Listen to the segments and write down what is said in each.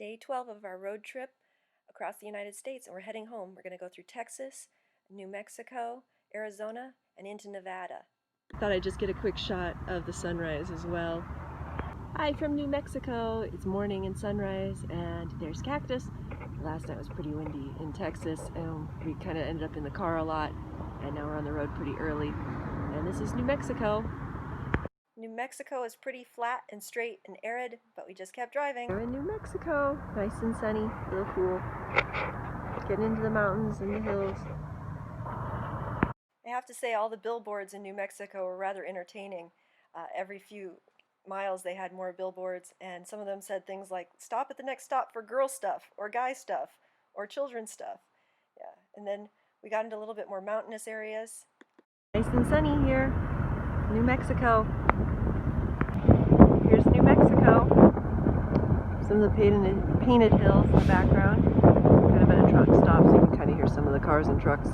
Day 12 of our road trip across the United States, and we're heading home. We're going to go through Texas, New Mexico, Arizona, and into Nevada. Thought I'd just get a quick shot of the sunrise as well. Hi from New Mexico. It's morning and sunrise, and there's cactus. Last night was pretty windy in Texas, and we kind of ended up in the car a lot, and now we're on the road pretty early. And this is New Mexico. New Mexico is pretty flat and straight and arid, but we just kept driving. We're in New Mexico. Nice and sunny, a little cool. Getting into the mountains and the hills. I have to say, all the billboards in New Mexico were rather entertaining. Every few miles they had more billboards, and some of them said things like, "Stop at the next stop for girl stuff," or "guy stuff," or "children's stuff." Yeah, and then we got into a little bit more mountainous areas. Nice and sunny here, New Mexico. Here's New Mexico. Some of the painted hills in the background. Kind of at a truck stop, so you can kind of hear some of the cars and trucks.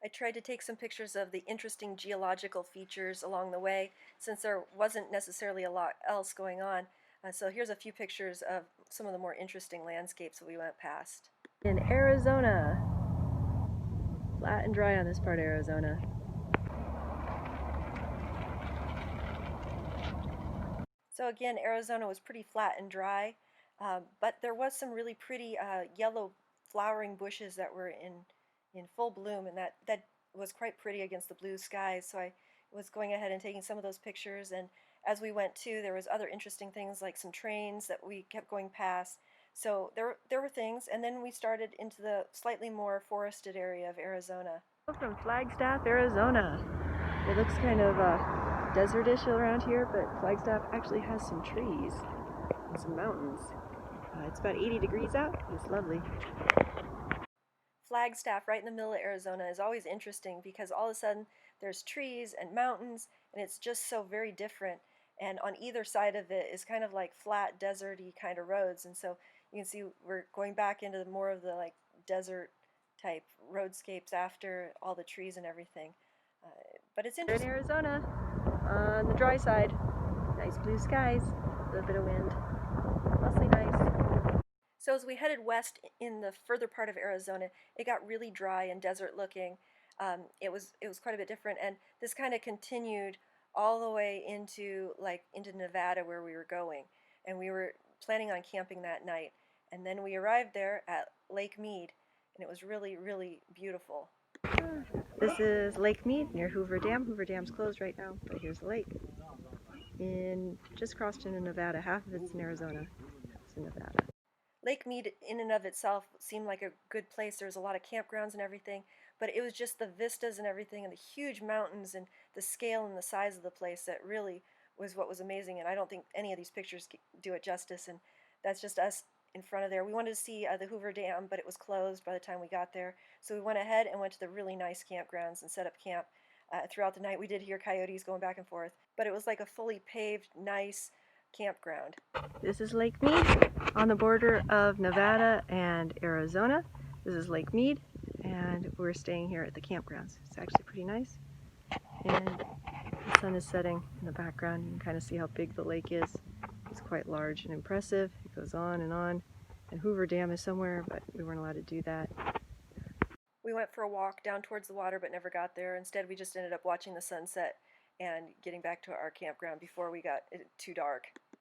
I tried to take some pictures of the interesting geological features along the way, since there wasn't necessarily a lot else going on. So here's a few pictures of some of the more interesting landscapes that we went past. In Arizona. Flat and dry on this part of Arizona. So again, Arizona was pretty flat and dry, but there was some really pretty yellow flowering bushes that were in full bloom, and that was quite pretty against the blue skies. So I was going ahead and taking some of those pictures, and as we went too, there was other interesting things like some trains that we kept going past. So there were things, and then we started into the slightly more forested area of Arizona. From Flagstaff, Arizona. It looks kind of desertish around here, but Flagstaff actually has some trees and some mountains. It's about 80 degrees out. It's lovely. Flagstaff, right in the middle of Arizona, is always interesting because all of a sudden there's trees and mountains, and it's just so very different. And on either side of it is kind of like flat, deserty kind of roads. And so you can see we're going back into more of the like desert type roadscapes after all the trees and everything. But it's interesting. In Arizona, on the dry side, nice blue skies, a little bit of wind, mostly nice. So as we headed west in the further part of Arizona, it got really dry and desert looking. It was quite a bit different, and this kind of continued all the way into Nevada where we were going, and we were planning on camping that night. And then we arrived there at Lake Mead, and it was really, really beautiful. This is Lake Mead near Hoover Dam. Hoover Dam's closed right now, but here's the lake. Just crossed into Nevada. Half of it's in Arizona. It's in Nevada. Lake Mead in and of itself seemed like a good place. There was a lot of campgrounds and everything, but it was just the vistas and everything and the huge mountains and the scale and the size of the place that really was what was amazing, and I don't think any of these pictures do it justice, and that's just us in front of there. We wanted to see the Hoover Dam, but it was closed by the time we got there, so we went ahead and went to the really nice campgrounds and set up camp. Throughout the night we did hear coyotes going back and forth, but it was like a fully paved, nice campground. This is Lake Mead on the border of Nevada and Arizona. This is Lake Mead, and we're staying here at the campgrounds. It's actually pretty nice, and the sun is setting in the background. You can kind of see how big the lake is. It's quite large and impressive. It goes on, and Hoover Dam is somewhere, but we weren't allowed to do that. We went for a walk down towards the water but never got there. Instead, we just ended up watching the sunset and getting back to our campground before we got too dark.